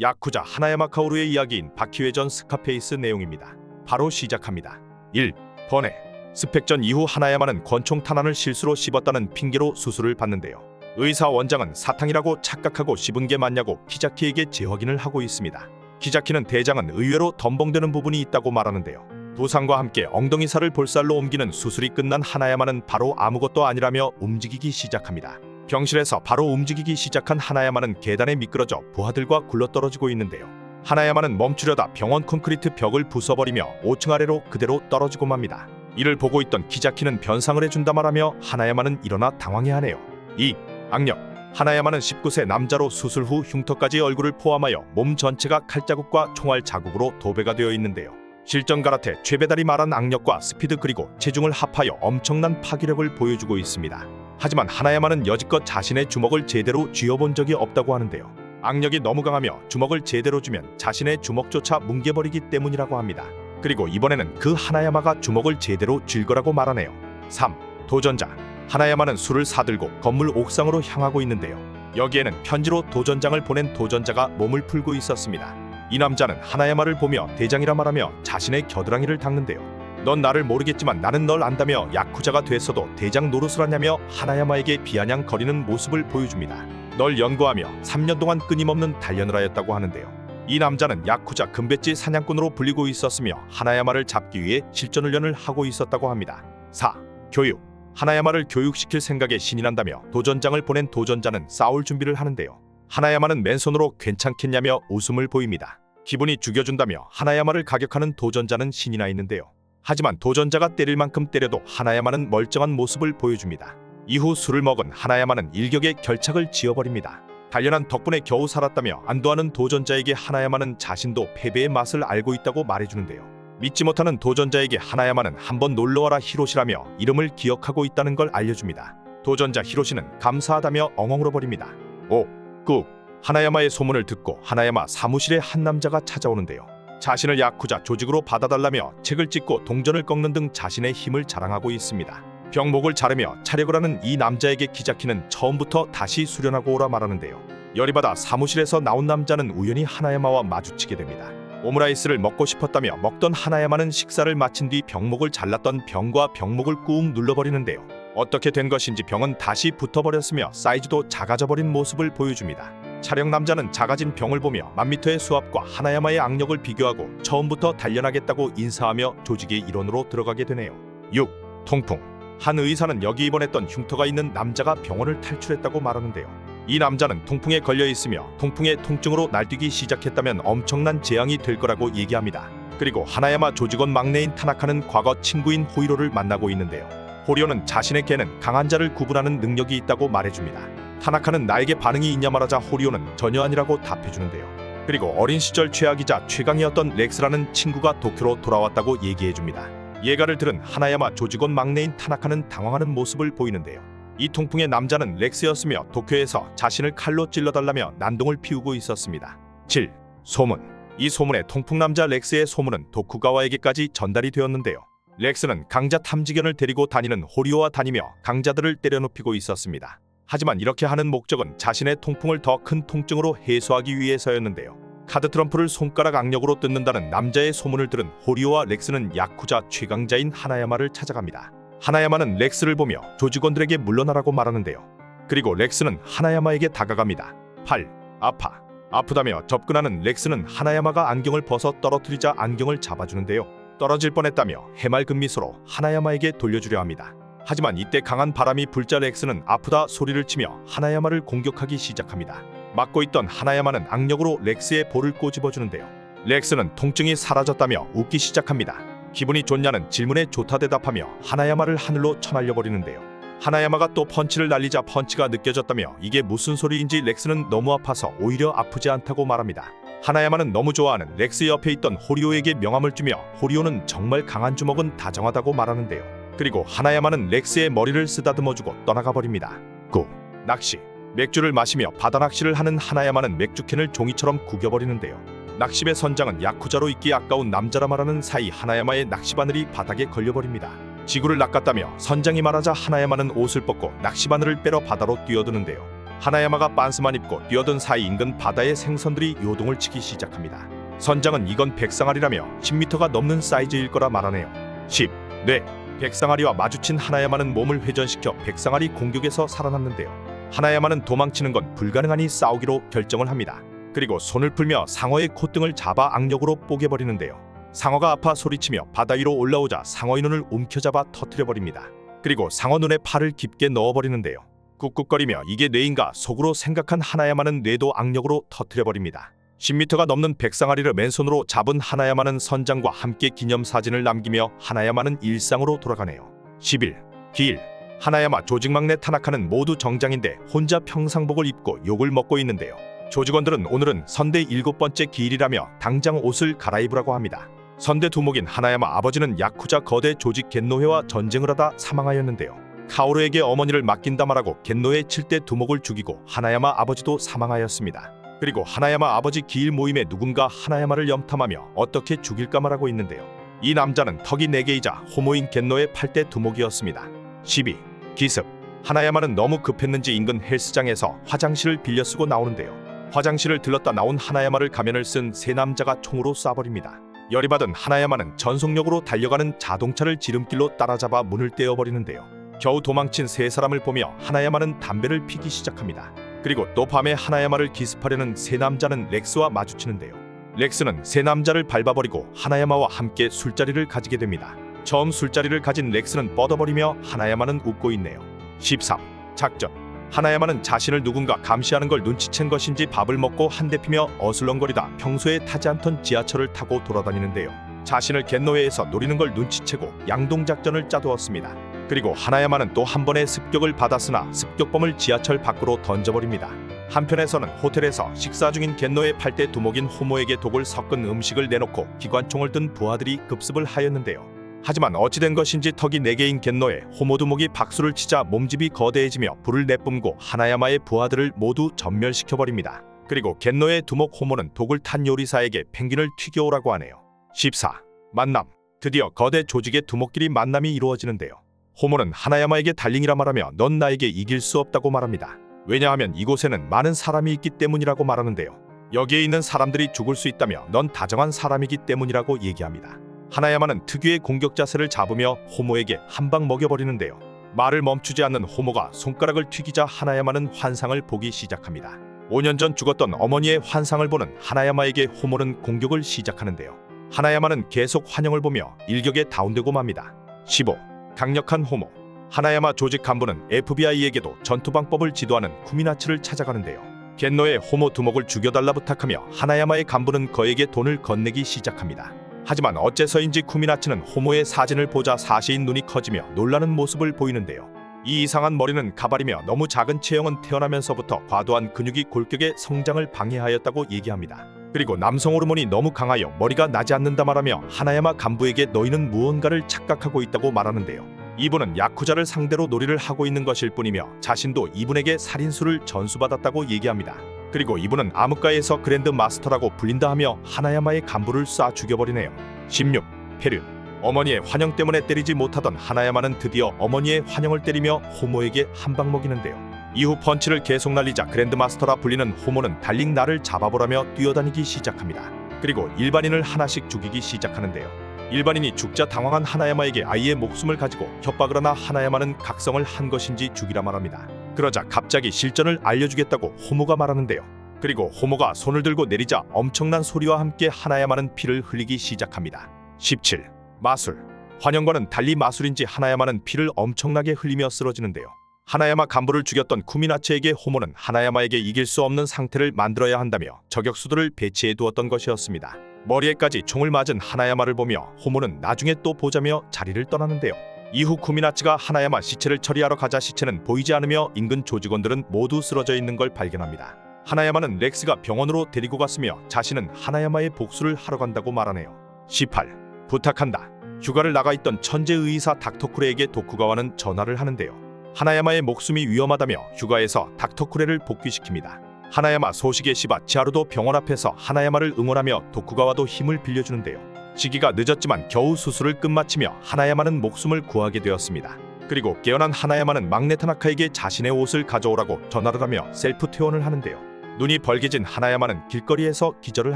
야쿠자 하나야마 카오루의 이야기인 바키회전 스카페이스 내용입니다. 바로 시작합니다. 1. 번외. 스펙전 이후 하나야마는 권총 탄환을 실수로 씹었다는 핑계로 수술을 받는데요. 의사 원장은 사탕이라고 착각하고 씹은 게 맞냐고 키자키에게 재확인을 하고 있습니다. 키자키는 대장은 의외로 덤벙대는 부분이 있다고 말하는데요. 부상과 함께 엉덩이 살을 볼살로 옮기는 수술이 끝난 하나야마는 바로 아무것도 아니라며 움직이기 시작합니다. 병실에서 바로 움직이기 시작한 하나야마는 계단에 미끄러져 부하들과 굴러떨어지고 있는데요. 하나야마는 멈추려다 병원 콘크리트 벽을 부숴버리며 5층 아래로 그대로 떨어지고 맙니다. 이를 보고 있던 키자키는 변상을 해준다 말하며 하나야마는 일어나 당황해하네요. 2. 악력. 하나야마는 19세 남자로 수술 후 흉터까지 얼굴을 포함하여 몸 전체가 칼자국과 총알 자국으로 도배가 되어 있는데요. 실전 가라테 최배달이 말한 악력과 스피드 그리고 체중을 합하여 엄청난 파괴력을 보여주고 있습니다. 하지만 하나야마는 여지껏 자신의 주먹을 제대로 쥐어본 적이 없다고 하는데요. 악력이 너무 강하며 주먹을 제대로 주면 자신의 주먹조차 뭉개버리기 때문이라고 합니다. 그리고 이번에는 그 하나야마가 주먹을 제대로 쥘 거라고 말하네요. 3. 도전자. 하나야마는 술을 사들고 건물 옥상으로 향하고 있는데요. 여기에는 편지로 도전장을 보낸 도전자가 몸을 풀고 있었습니다. 이 남자는 하나야마를 보며 대장이라 말하며 자신의 겨드랑이를 닦는데요. 넌 나를 모르겠지만 나는 널 안다며 야쿠자가 됐어도 대장 노릇을 하냐며 하나야마에게 비아냥거리는 모습을 보여줍니다. 널 연구하며 3년 동안 끊임없는 단련을 하였다고 하는데요. 이 남자는 야쿠자 금배지 사냥꾼으로 불리고 있었으며 하나야마를 잡기 위해 실전 훈련을 하고 있었다고 합니다. 4. 교육. 하나야마를 교육시킬 생각에 신이 난다며 도전장을 보낸 도전자는 싸울 준비를 하는데요. 하나야마는 맨손으로 괜찮겠냐며 웃음을 보입니다. 기분이 죽여준다며 하나야마를 가격하는 도전자는 신이 나 있는데요. 하지만 도전자가 때릴 만큼 때려도 하나야마는 멀쩡한 모습을 보여줍니다. 이후 술을 먹은 하나야마는 일격에 결착을 지어버립니다. 단련한 덕분에 겨우 살았다며 안도하는 도전자에게 하나야마는 자신도 패배의 맛을 알고 있다고 말해주는데요. 믿지 못하는 도전자에게 하나야마는 한번 놀러와라 히로시라며 이름을 기억하고 있다는 걸 알려줍니다. 도전자 히로시는 감사하다며 엉엉 울어버립니다. 5. 꾹. 하나야마의 소문을 듣고 하나야마 사무실에 한 남자가 찾아오는데요. 자신을 야쿠자 조직으로 받아달라며 책을 찍고 동전을 꺾는 등 자신의 힘을 자랑하고 있습니다. 병목을 자르며 차력을 하는 이 남자에게 키자키는 처음부터 다시 수련하고 오라 말하는데요. 열이 받아 사무실에서 나온 남자는 우연히 하나야마와 마주치게 됩니다. 오므라이스를 먹고 싶었다며 먹던 하나야마는 식사를 마친 뒤 병목을 잘랐던 병과 병목을 꾹 눌러버리는데요. 어떻게 된 것인지 병은 다시 붙어버렸으며 사이즈도 작아져버린 모습을 보여줍니다. 촬영 남자는 작아진 병을 보며 1000m의 수압과 하나야마의 악력을 비교하고 처음부터 단련하겠다고 인사하며 조직의 일원으로 들어가게 되네요. 6. 통풍. 한 의사는 여기 입원했던 흉터가 있는 남자가 병원을 탈출했다고 말하는데요. 이 남자는 통풍에 걸려 있으며 통풍의 통증으로 날뛰기 시작했다면 엄청난 재앙이 될 거라고 얘기합니다. 그리고 하나야마 조직원 막내인 타나카는 과거 친구인 호이로를 만나고 있는데요. 호리오는 자신의 개는 강한 자를 구분하는 능력이 있다고 말해줍니다. 타나카는 나에게 반응이 있냐 말하자 호리오는 전혀 아니라고 답해주는데요. 그리고 어린 시절 최악이자 최강이었던 렉스라는 친구가 도쿄로 돌아왔다고 얘기해줍니다. 예가를 들은 하나야마 조직원 막내인 타나카는 당황하는 모습을 보이는데요. 이 통풍의 남자는 렉스였으며 도쿄에서 자신을 칼로 찔러달라며 난동을 피우고 있었습니다. 7. 소문. 이 소문에 통풍 남자 렉스의 소문은 도쿠가와에게까지 전달이 되었는데요. 렉스는 강자 탐지견을 데리고 다니는 호리오와 다니며 강자들을 때려눕히고 있었습니다. 하지만 이렇게 하는 목적은 자신의 통풍을 더 큰 통증으로 해소하기 위해서였는데요. 카드 트럼프를 손가락 악력으로 뜯는다는 남자의 소문을 들은 호리오와 렉스는 야쿠자 최강자인 하나야마를 찾아갑니다. 하나야마는 렉스를 보며 조직원들에게 물러나라고 말하는데요. 그리고 렉스는 하나야마에게 다가갑니다. 8. 아파. 아프다며 접근하는 렉스는 하나야마가 안경을 벗어 떨어뜨리자 안경을 잡아주는데요. 떨어질 뻔했다며 해맑은 미소로 하나야마에게 돌려주려 합니다. 하지만 이때 강한 바람이 불자 렉스는 아프다 소리를 치며 하나야마를 공격하기 시작합니다. 막고 있던 하나야마는 악력으로 렉스의 볼을 꼬집어주는데요. 렉스는 통증이 사라졌다며 웃기 시작합니다. 기분이 좋냐는 질문에 좋다 대답하며 하나야마를 하늘로 쳐날려버리는데요. 하나야마가 또 펀치를 날리자 펀치가 느껴졌다며 이게 무슨 소리인지 렉스는 너무 아파서 오히려 아프지 않다고 말합니다. 하나야마는 너무 좋아하는 렉스 옆에 있던 호리오에게 명함을 주며 호리오는 정말 강한 주먹은 다정하다고 말하는데요. 그리고 하나야마는 렉스의 머리를 쓰다듬어주고 떠나가 버립니다. 9. 낚시. 맥주를 마시며 바다 낚시를 하는 하나야마는 맥주캔을 종이처럼 구겨버리는데요. 낚시배 선장은 야쿠자로 있기 아까운 남자라 말하는 사이 하나야마의 낚시바늘이 바닥에 걸려버립니다. 지구를 낚았다며 선장이 말하자 하나야마는 옷을 벗고 낚시바늘을 빼러 바다로 뛰어드는데요. 하나야마가 빤스만 입고 뛰어든 사이 인근 바다의 생선들이 요동을 치기 시작합니다. 선장은 이건 백상아리라며 10m가 넘는 사이즈일 거라 말하네요. 10. 네. 백상아리와 마주친 하나야마는 몸을 회전시켜 백상아리 공격에서 살아남는데요. 하나야마는 도망치는 건 불가능하니 싸우기로 결정을 합니다. 그리고 손을 풀며 상어의 콧등을 잡아 악력으로 뽀개버리는데요. 상어가 아파 소리치며 바다 위로 올라오자 상어의 눈을 움켜잡아 터뜨려버립니다. 그리고 상어 눈에 팔을 깊게 넣어버리는데요. 꾹꾹거리며 이게 뇌인가 속으로 생각한 하나야마는 뇌도 악력으로 터뜨려버립니다. 10m가 넘는 백상아리를 맨손으로 잡은 하나야마는 선장과 함께 기념사진을 남기며 하나야마는 일상으로 돌아가네요. 11. 기일. 하나야마 조직 막내 타나카는 모두 정장인데 혼자 평상복을 입고 욕을 먹고 있는데요. 조직원들은 오늘은 선대 7번째 기일이라며 당장 옷을 갈아입으라고 합니다. 선대 두목인 하나야마 아버지는 야쿠자 거대 조직 겐노회와 전쟁을 하다 사망하였는데요. 카오루에게 어머니를 맡긴다 말하고 겐노회 7대 두목을 죽이고 하나야마 아버지도 사망하였습니다. 그리고 하나야마 아버지 기일 모임에 누군가 하나야마를 염탐하며 어떻게 죽일까 말하고 있는데요. 이 남자는 턱이 4개이자 호모인 겐노의 8대 두목이었습니다. 12. 기습. 하나야마는 너무 급했는지 인근 헬스장에서 화장실을 빌려 쓰고 나오는데요. 화장실을 들렀다 나온 하나야마를 가면을 쓴 세 남자가 총으로 쏴버립니다. 열이 받은 하나야마는 전속력으로 달려가는 자동차를 지름길로 따라잡아 문을 떼어버리는데요. 겨우 도망친 세 사람을 보며 하나야마는 담배를 피기 시작합니다. 그리고 또 밤에 하나야마를 기습하려는 세 남자는 렉스와 마주치는데요. 렉스는 세 남자를 밟아버리고 하나야마와 함께 술자리를 가지게 됩니다. 처음 술자리를 가진 렉스는 뻗어버리며 하나야마는 웃고 있네요. 13. 작전. 하나야마는 자신을 누군가 감시하는 걸 눈치챈 것인지 밥을 먹고 한대 피며 어슬렁거리다 평소에 타지 않던 지하철을 타고 돌아다니는데요. 자신을 겐노회에서 노리는 걸 눈치채고 양동작전을 짜두었습니다. 그리고 하나야마는 또 한 번의 습격을 받았으나 습격범을 지하철 밖으로 던져버립니다. 한편에서는 호텔에서 식사 중인 겐노의 8대 두목인 호모에게 독을 섞은 음식을 내놓고 기관총을 든 부하들이 급습을 하였는데요. 하지만 어찌된 것인지 턱이 4개인 겐노의 호모 두목이 박수를 치자 몸집이 거대해지며 불을 내뿜고 하나야마의 부하들을 모두 전멸시켜버립니다. 그리고 겐노의 두목 호모는 독을 탄 요리사에게 펭귄을 튀겨오라고 하네요. 14. 만남. 드디어 거대 조직의 두목끼리 만남이 이루어지는데요. 호모는 하나야마에게 달링이라 말하며 넌 나에게 이길 수 없다고 말합니다. 왜냐하면 이곳에는 많은 사람이 있기 때문이라고 말하는데요. 여기에 있는 사람들이 죽을 수 있다며 넌 다정한 사람이기 때문이라고 얘기합니다. 하나야마는 특유의 공격 자세를 잡으며 호모에게 한 방 먹여버리는데요. 말을 멈추지 않는 호모가 손가락을 튀기자 하나야마는 환상을 보기 시작합니다. 5년 전 죽었던 어머니의 환상을 보는 하나야마에게 호모는 공격을 시작하는데요. 하나야마는 계속 환영을 보며 일격에 다운되고 맙니다. 15. 강력한 호모. 하나야마 조직 간부는 FBI에게도 전투방법을 지도하는 쿠미나츠를 찾아가는데요. 겐노의 호모 두목을 죽여달라 부탁하며 하나야마의 간부는 그에게 돈을 건네기 시작합니다. 하지만 어째서인지 쿠미나츠는 호모의 사진을 보자 사시인 눈이 커지며 놀라는 모습을 보이는데요. 이 이상한 머리는 가발이며 너무 작은 체형은 태어나면서부터 과도한 근육이 골격의 성장을 방해하였다고 얘기합니다. 그리고 남성 호르몬이 너무 강하여 머리가 나지 않는다 말하며 하나야마 간부에게 너희는 무언가를 착각하고 있다고 말하는데요. 이분은 야쿠자를 상대로 놀이를 하고 있는 것일 뿐이며 자신도 이분에게 살인수를 전수받았다고 얘기합니다. 그리고 이분은 암흑가에서 그랜드 마스터라고 불린다 하며 하나야마의 간부를 쏴 죽여버리네요. 16. 페르. 어머니의 환영 때문에 때리지 못하던 하나야마는 드디어 어머니의 환영을 때리며 호모에게 한 방 먹이는데요. 이후 펀치를 계속 날리자 그랜드마스터라 불리는 호모는 달링 나를 잡아보라며 뛰어다니기 시작합니다. 그리고 일반인을 하나씩 죽이기 시작하는데요. 일반인이 죽자 당황한 하나야마에게 아이의 목숨을 가지고 협박을 하나 하나야마는 각성을 한 것인지 죽이라 말합니다. 그러자 갑자기 실전을 알려주겠다고 호모가 말하는데요. 그리고 호모가 손을 들고 내리자 엄청난 소리와 함께 하나야마는 피를 흘리기 시작합니다. 17. 마술. 환영과는 달리 마술인지 하나야마는 피를 엄청나게 흘리며 쓰러지는데요. 하나야마 간부를 죽였던 쿠미나츠에게 호모는 하나야마에게 이길 수 없는 상태를 만들어야 한다며 저격수들을 배치해 두었던 것이었습니다. 머리에까지 총을 맞은 하나야마를 보며 호모는 나중에 또 보자며 자리를 떠나는데요. 이후 쿠미나츠가 하나야마 시체를 처리하러 가자 시체는 보이지 않으며 인근 조직원들은 모두 쓰러져 있는 걸 발견합니다. 하나야마는 렉스가 병원으로 데리고 갔으며 자신은 하나야마의 복수를 하러 간다고 말하네요. 18. 부탁한다. 휴가를 나가 있던 천재 의사 닥터쿠레에게 도쿠가와는 전화를 하는데요. 하나야마의 목숨이 위험하다며 휴가에서 닥터쿠레를 복귀시킵니다. 하나야마 소식에 시바 치하루도 병원 앞에서 하나야마를 응원하며 도쿠가와도 힘을 빌려주는데요. 시기가 늦었지만 겨우 수술을 끝마치며 하나야마는 목숨을 구하게 되었습니다. 그리고 깨어난 하나야마는 막내 타나카에게 자신의 옷을 가져오라고 전화를 하며 셀프 퇴원을 하는데요. 눈이 벌개진 하나야마는 길거리에서 기절을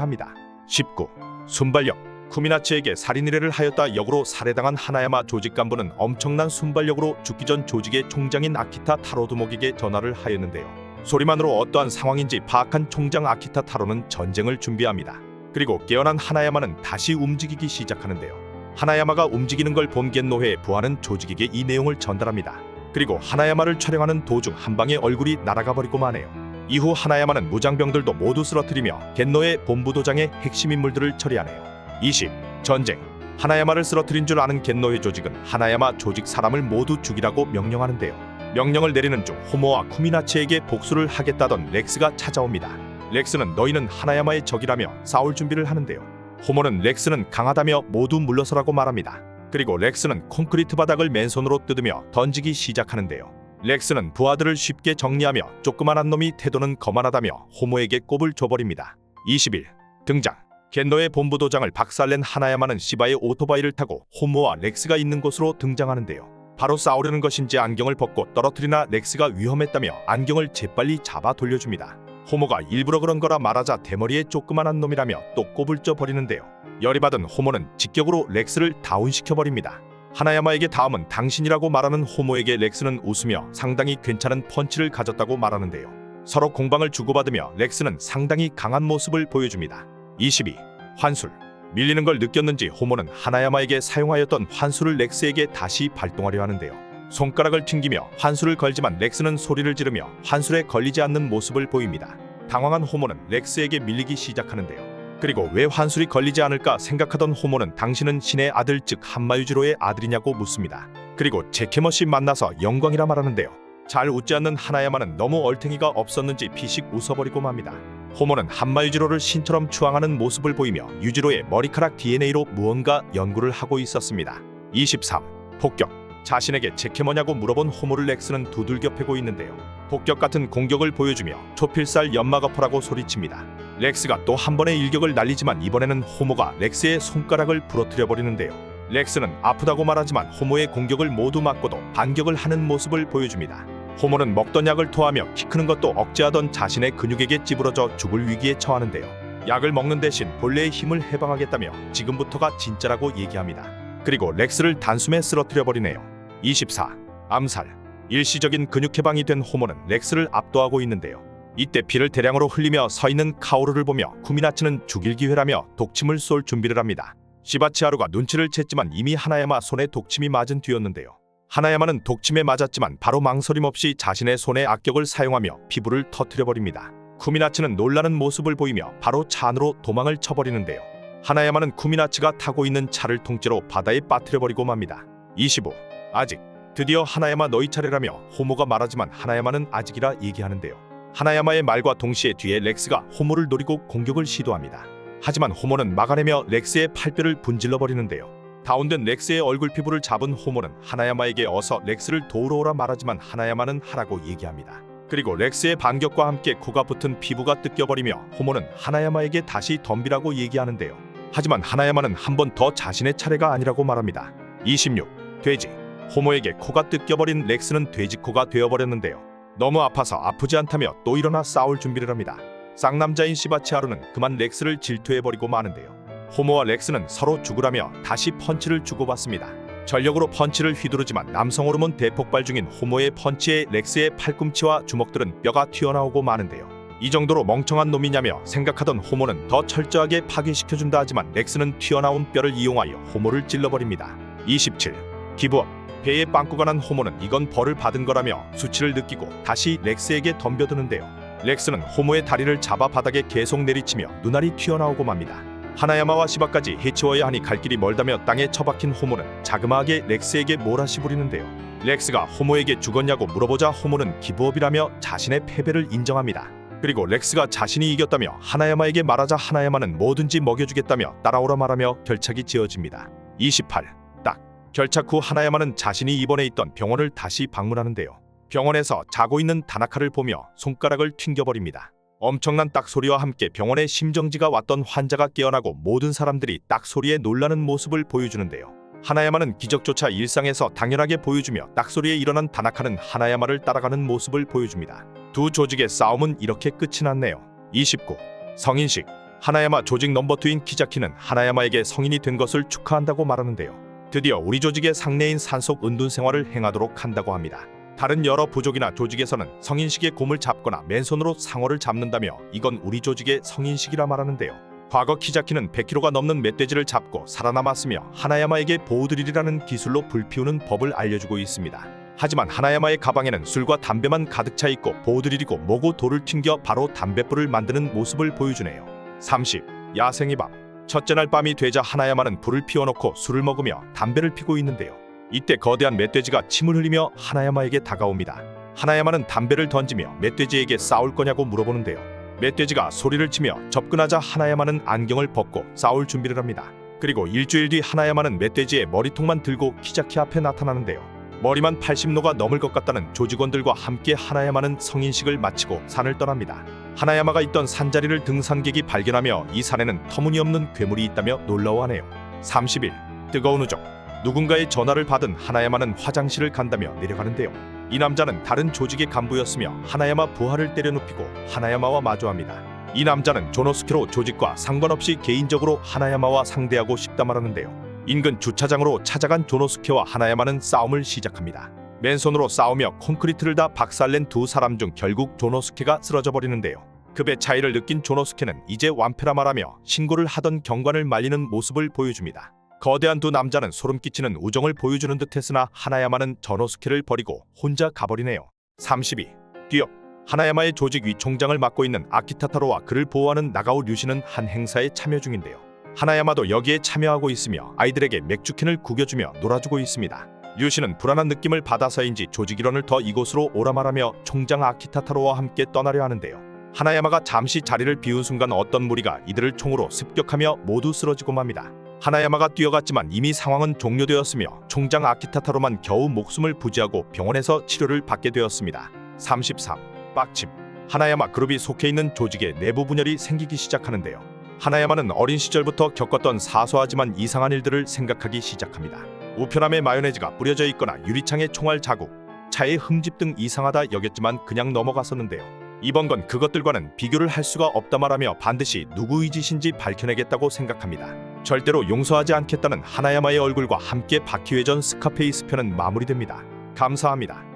합니다. 19. 순발력. 쿠미나츠에게 살인 의뢰를 하였다 역으로 살해당한 하나야마 조직 간부는 엄청난 순발력으로 죽기 전 조직의 총장인 아키타 타로두목에게 전화를 하였는데요. 소리만으로 어떠한 상황인지 파악한 총장 아키타 타로는 전쟁을 준비합니다. 그리고 깨어난 하나야마는 다시 움직이기 시작하는데요. 하나야마가 움직이는 걸 본 겐노회의 부하는 조직에게 이 내용을 전달합니다. 그리고 하나야마를 촬영하는 도중 한 방에 얼굴이 날아가 버리고 마네요. 이후 하나야마는 무장병들도 모두 쓰러뜨리며 겐노의 본부도장의 핵심 인물들을 처리하네요. 20. 전쟁. 하나야마를 쓰러뜨린 줄 아는 겐노의 조직은 하나야마 조직 사람을 모두 죽이라고 명령하는데요. 명령을 내리는 중 호모와 쿠미나츠에게 복수를 하겠다던 렉스가 찾아옵니다. 렉스는 너희는 하나야마의 적이라며 싸울 준비를 하는데요. 호모는 렉스는 강하다며 모두 물러서라고 말합니다. 그리고 렉스는 콘크리트 바닥을 맨손으로 뜯으며 던지기 시작하는데요. 렉스는 부하들을 쉽게 정리하며 조그만한 놈이 태도는 거만하다며 호모에게 꼽을 줘버립니다. 21. 등장. 겐노의 본부도장을 박살낸 하나야마는 시바의 오토바이를 타고 호모와 렉스가 있는 곳으로 등장하는데요. 바로 싸우려는 것인지 안경을 벗고 떨어뜨리나 렉스가 위험했다며 안경을 재빨리 잡아 돌려줍니다. 호모가 일부러 그런 거라 말하자 대머리의 조그만한 놈이라며 또 꼽을 쪄 버리는데요. 열이 받은 호모는 직격으로 렉스를 다운시켜버립니다. 하나야마에게 다음은 당신이라고 말하는 호모에게 렉스는 웃으며 상당히 괜찮은 펀치를 가졌다고 말하는데요. 서로 공방을 주고받으며 렉스는 상당히 강한 모습을 보여줍니다. 22. 환술. 밀리는 걸 느꼈는지 호모는 하나야마에게 사용하였던 환술을 렉스에게 다시 발동하려 하는데요. 손가락을 튕기며 환술을 걸지만 렉스는 소리를 지르며 환술에 걸리지 않는 모습을 보입니다. 당황한 호모는 렉스에게 밀리기 시작하는데요. 그리고 왜 환술이 걸리지 않을까 생각하던 호모는 당신은 신의 아들 즉 한마유지로의 아들이냐고 묻습니다. 그리고 제케머씨 만나서 영광이라 말하는데요. 잘 웃지 않는 하나야마는 너무 얼탱이가 없었는지 피식 웃어버리고 맙니다. 호모는 한마유지로를 신처럼 추앙하는 모습을 보이며 유지로의 머리카락 DNA로 무언가 연구를 하고 있었습니다. 23. 폭격. 자신에게 제케머냐고 물어본 호모를 렉스는 두들겨 패고 있는데요. 폭격 같은 공격을 보여주며 초필살 연마거퍼라고 소리칩니다. 렉스가 또 한 번의 일격을 날리지만 이번에는 호모가 렉스의 손가락을 부러뜨려 버리는데요. 렉스는 아프다고 말하지만 호모의 공격을 모두 맞고도 반격을 하는 모습을 보여줍니다. 호모는 먹던 약을 토하며 키 크는 것도 억제하던 자신의 근육에게 찌부러져 죽을 위기에 처하는데요. 약을 먹는 대신 본래의 힘을 해방하겠다며 지금부터가 진짜라고 얘기합니다. 그리고 렉스를 단숨에 쓰러뜨려 버리네요. 24. 암살. 일시적인 근육 해방이 된 호모는 렉스를 압도하고 있는데요. 이때 피를 대량으로 흘리며 서 있는 카오루를 보며 쿠미나츠는 죽일 기회라며 독침을 쏠 준비를 합니다. 시바치하루가 눈치를 챘지만 이미 하나야마 손에 독침이 맞은 뒤였는데요. 하나야마는 독침에 맞았지만 바로 망설임 없이 자신의 손에 악격을 사용하며 피부를 터뜨려버립니다. 쿠미나츠는 놀라는 모습을 보이며 바로 차 안으로 도망을 쳐버리는데요. 하나야마는 쿠미나츠가 타고 있는 차를 통째로 바다에 빠뜨려버리고 맙니다. 25. 아직. 드디어 하나야마 너희 차례라며 호모가 말하지만 하나야마는 아직이라 얘기하는데요. 하나야마의 말과 동시에 뒤에 렉스가 호모를 노리고 공격을 시도합니다. 하지만 호모는 막아내며 렉스의 팔뼈를 분질러 버리는데요. 다운된 렉스의 얼굴 피부를 잡은 호모는 하나야마에게 어서 렉스를 도우러 오라 말하지만 하나야마는 하라고 얘기합니다. 그리고 렉스의 반격과 함께 코가 붙은 피부가 뜯겨버리며 호모는 하나야마에게 다시 덤비라고 얘기하는데요. 하지만 하나야마는 한 번 더 자신의 차례가 아니라고 말합니다. 26. 돼지. 호모에게 코가 뜯겨버린 렉스는 돼지코가 되어버렸는데요. 너무 아파서 아프지 않다며 또 일어나 싸울 준비를 합니다. 쌍남자인 시바치하루는 그만 렉스를 질투해버리고 마는데요. 호모와 렉스는 서로 죽으라며 다시 펀치를 주고받습니다. 전력으로 펀치를 휘두르지만 남성 호르몬 대폭발 중인 호모의 펀치에 렉스의 팔꿈치와 주먹들은 뼈가 튀어나오고 마는데요. 이 정도로 멍청한 놈이냐며 생각하던 호모는 더 철저하게 파괴시켜준다 하지만 렉스는 튀어나온 뼈를 이용하여 호모를 찔러버립니다. 27. 기부업. 배에 빵꾸가 난 호모는 이건 벌을 받은 거라며 수치를 느끼고 다시 렉스에게 덤벼드는데요. 렉스는 호모의 다리를 잡아 바닥에 계속 내리치며 눈알이 튀어나오고 맙니다. 하나야마와 시바까지 해치워야 하니 갈 길이 멀다며 땅에 처박힌 호모는 자그마하게 렉스에게 몰아시 부리는데요. 렉스가 호모에게 죽었냐고 물어보자 호모는 기부업이라며 자신의 패배를 인정합니다. 그리고 렉스가 자신이 이겼다며 하나야마에게 말하자 하나야마는 뭐든지 먹여주겠다며 따라오라 말하며 결착이 지어집니다. 28. 딱. 결착 후 하나야마는 자신이 입원해 있던 병원을 다시 방문하는데요. 병원에서 자고 있는 다나카를 보며 손가락을 튕겨버립니다. 엄청난 딱 소리와 함께 병원에 심정지가 왔던 환자가 깨어나고 모든 사람들이 딱 소리에 놀라는 모습을 보여주는데요. 하나야마는 기적조차 일상에서 당연하게 보여주며 딱소리에 일어난 다나카는 하나야마를 따라가는 모습을 보여줍니다. 두 조직의 싸움은 이렇게 끝이 났네요. 29. 성인식. 하나야마 조직 넘버2인 키자키는 하나야마에게 성인이 된 것을 축하한다고 말하는데요. 드디어 우리 조직의 상내인 산속 은둔 생활을 행하도록 한다고 합니다. 다른 여러 부족이나 조직에서는 성인식의 곰을 잡거나 맨손으로 상어를 잡는다며 이건 우리 조직의 성인식이라 말하는데요. 과거 키자키는 100kg가 넘는 멧돼지를 잡고 살아남았으며 하나야마에게 보호드릴이라는 기술로 불피우는 법을 알려주고 있습니다. 하지만 하나야마의 가방에는 술과 담배만 가득 차 있고 보호드릴이고 뭐고 돌을 튕겨 바로 담뱃불을 만드는 모습을 보여주네요. 30. 야생의 밤. 첫째 날 밤이 되자 하나야마는 불을 피워놓고 술을 먹으며 담배를 피고 있는데요. 이때 거대한 멧돼지가 침을 흘리며 하나야마에게 다가옵니다. 하나야마는 담배를 던지며 멧돼지에게 싸울 거냐고 물어보는데요. 멧돼지가 소리를 치며 접근하자 하나야마는 안경을 벗고 싸울 준비를 합니다. 그리고 일주일 뒤 하나야마는 멧돼지의 머리통만 들고 키자키 앞에 나타나는데요. 머리만 80노가 넘을 것 같다는 조직원들과 함께 하나야마는 성인식을 마치고 산을 떠납니다. 하나야마가 있던 산자리를 등산객이 발견하며 이 산에는 터무니없는 괴물이 있다며 놀라워하네요. 30일. 뜨거운 우정. 누군가의 전화를 받은 하나야마는 화장실을 간다며 내려가는데요. 이 남자는 다른 조직의 간부였으며 하나야마 부하를 때려눕히고 하나야마와 마주합니다. 이 남자는 조노스케로 조직과 상관없이 개인적으로 하나야마와 상대하고 싶다 말하는데요. 인근 주차장으로 찾아간 조노스케와 하나야마는 싸움을 시작합니다. 맨손으로 싸우며 콘크리트를 다 박살낸 두 사람 중 결국 조노스케가 쓰러져 버리는데요. 급의 차이를 느낀 조노스케는 이제 완패라 말하며 신고를 하던 경관을 말리는 모습을 보여줍니다. 거대한 두 남자는 소름 끼치는 우정을 보여주는 듯 했으나 하나야마는 조노스케를 버리고 혼자 가버리네요. 32. 뒤엎. 하나야마의 조직 위 총장을 맡고 있는 아키타타로와 그를 보호하는 나가오 류시는 한 행사에 참여 중인데요. 하나야마도 여기에 참여하고 있으며 아이들에게 맥주캔을 구겨주며 놀아주고 있습니다. 류시는 불안한 느낌을 받아서인지 조직 일원을 더 이곳으로 오라 말하며 총장 아키타타로와 함께 떠나려 하는데요. 하나야마가 잠시 자리를 비운 순간 어떤 무리가 이들을 총으로 습격하며 모두 쓰러지고 맙니다. 하나야마가 뛰어갔지만 이미 상황은 종료되었으며 총장 아키타타로만 겨우 목숨을 부지하고 병원에서 치료를 받게 되었습니다. 33. 빡침. 하나야마 그룹이 속해 있는 조직의 내부 분열이 생기기 시작하는데요. 하나야마는 어린 시절부터 겪었던 사소하지만 이상한 일들을 생각하기 시작합니다. 우편함에 마요네즈가 뿌려져 있거나 유리창에 총알 자국, 차의 흠집 등 이상하다 여겼지만 그냥 넘어갔었는데요. 이번 건 그것들과는 비교를 할 수가 없다 말하며 반드시 누구의 짓인지 밝혀내겠다고 생각합니다. 절대로 용서하지 않겠다는 하나야마의 얼굴과 함께 바퀴회전 스카페이스 편은 마무리됩니다. 감사합니다.